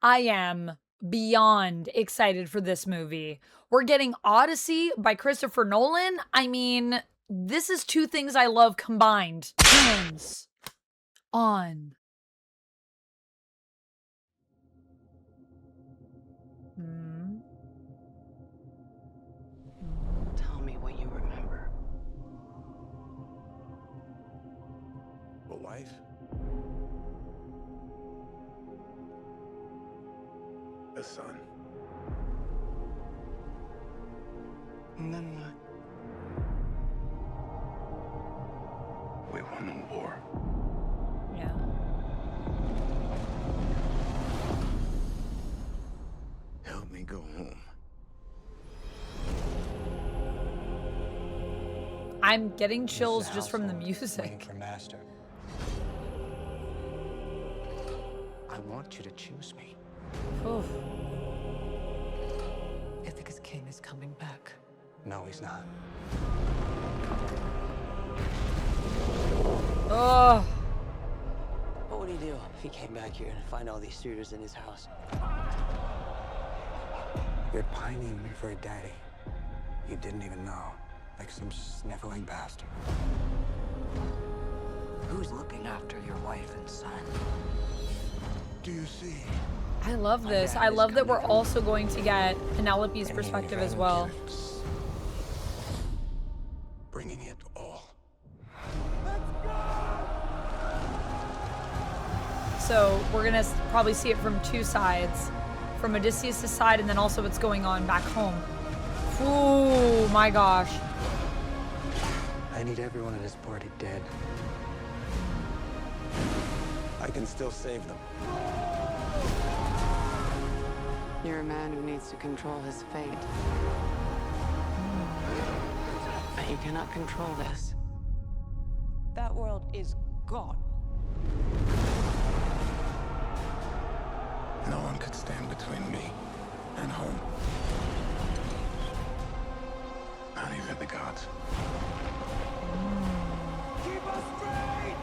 I am beyond excited for this movie. We're getting Odyssey by Christopher Nolan. I mean, this is two things I love combined. Hands on. Hmm. Tell me what you remember. A wife? A son. And then what? We won the war. Yeah. Help me go home. I'm getting This chills is a just from the household waiting music. for master. I want you to choose me. Oof. Ithaca's king is coming back. No, he's not. Oh. What would he do if he came back here and find all these suitors in his house? You're pining for a daddy you didn't even know, like some sniveling bastard. Who's looking after your wife and son? Do you see? I love this. I love that we're also going to get Penelope's perspective as well. Bringing it all. So we're gonna probably see it from two sides, from Odysseus' side and then also what's going on back home. Ooh, my gosh. I need everyone at this party dead. I can still save them. You're a man who needs to control his fate. But you cannot control this. That world is gone. No one could stand between me and home. Not even the gods. Keep us straight!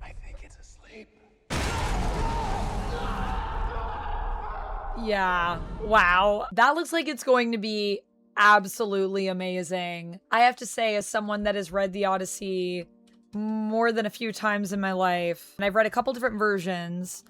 I think it's asleep. Yeah, wow. That looks like it's going to be absolutely amazing. I have to say, as someone that has read the Odyssey more than a few times in my life, and I've read a couple different versions,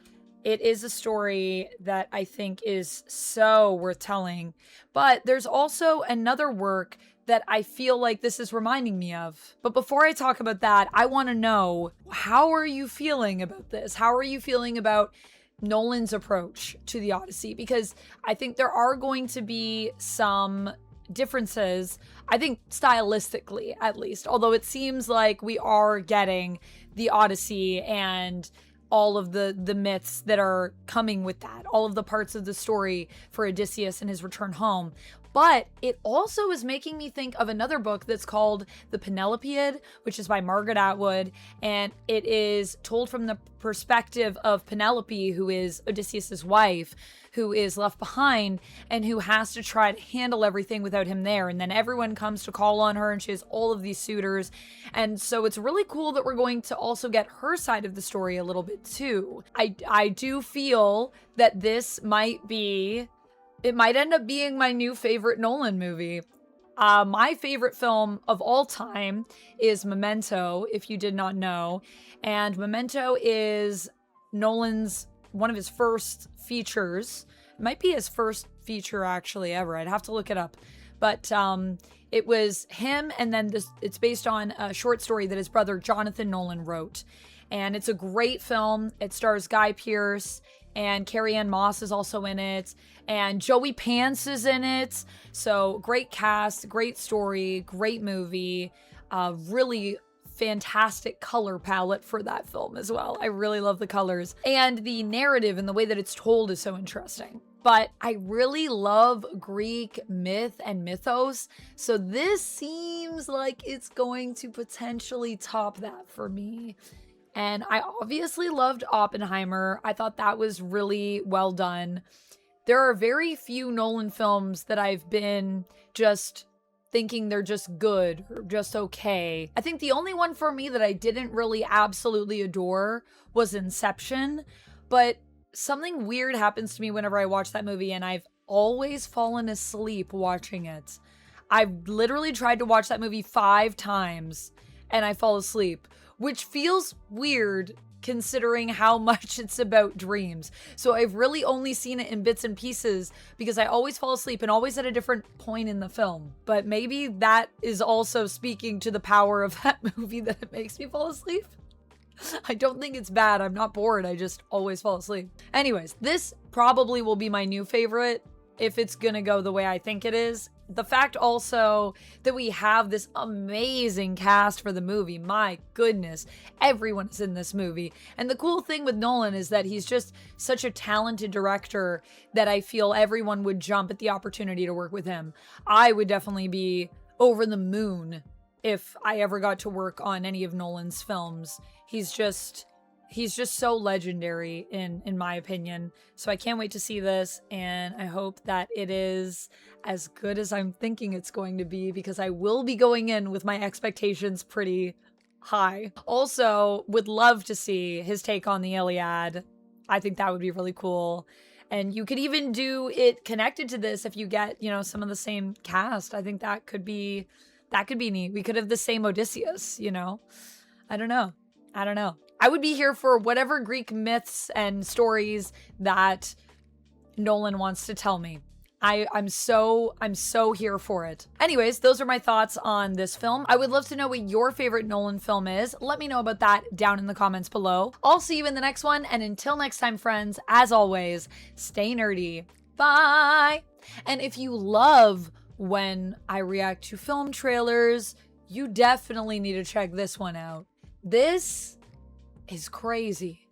it is a story that I think is so worth telling. But there's also another work that I feel like this is reminding me of. But before I talk about that, I want to know, how are you feeling about this? How are you feeling about Nolan's approach to the Odyssey? Because I think there are going to be some differences, I think stylistically at least, although it seems like we are getting the Odyssey and all of the myths that are coming with that, all of the parts of the story for Odysseus and his return home. But it also is making me think of another book that's called The Penelopead, which is by Margaret Atwood, and it is told from the perspective of Penelope, who is Odysseus's wife, who is left behind and who has to try to handle everything without him there. And then everyone comes to call on her and she has all of these suitors. And so it's really cool that we're going to also get her side of the story a little bit too. I do feel that this might be, it might end up being my new favorite Nolan movie. My favorite film of all time is Memento, if you did not know. And Memento is Nolan's, one of his first features. It might be his first feature actually ever. I'd have to look it up. But it was him, and then it's based on a short story that his brother Jonathan Nolan wrote. And it's a great film. It stars Guy Pearce, and Carrie-Anne Moss is also in it, and Joey Pants is in it. So great cast, great story, great movie, really fantastic color palette for that film as well. I really love the colors, and the narrative and the way that it's told is so interesting. But I really love Greek myth and mythos, so this seems like it's going to potentially top that for me. And I obviously loved Oppenheimer. I thought that was really well done. There are very few Nolan films that I've been just thinking they're just good or just okay. I think the only one for me that I didn't really absolutely adore was Inception, but something weird happens to me whenever I watch that movie, and I've always fallen asleep watching it. I've literally tried to watch that movie 5 times and I fall asleep, which feels weird considering how much it's about dreams. So I've really only seen it in bits and pieces because I always fall asleep and always at a different point in the film. But maybe that is also speaking to the power of that movie, that it makes me fall asleep. I don't think it's bad. I'm not bored. I just always fall asleep. Anyways, this probably will be my new favorite if it's gonna go the way I think it is. The fact also that we have this amazing cast for the movie. My goodness, everyone is in this movie. And the cool thing with Nolan is that he's just such a talented director that I feel everyone would jump at the opportunity to work with him. I would definitely be over the moon if I ever got to work on any of Nolan's films. He's just so legendary in my opinion. So I can't wait to see this, and I hope that it is as good as I'm thinking it's going to be, because I will be going in with my expectations pretty high. Also, would love to see his take on the Iliad. I think that would be really cool. And you could even do it connected to this if you get, some of the same cast. I think that could be neat. We could have the same Odysseus, I don't know. I would be here for whatever Greek myths and stories that Nolan wants to tell me. I'm so here for it. Anyways, those are my thoughts on this film. I would love to know what your favorite Nolan film is. Let me know about that down in the comments below. I'll see you in the next one, and until next time, friends, as always, stay nerdy. Bye! And if you love when I react to film trailers, you definitely need to check this one out. This is crazy.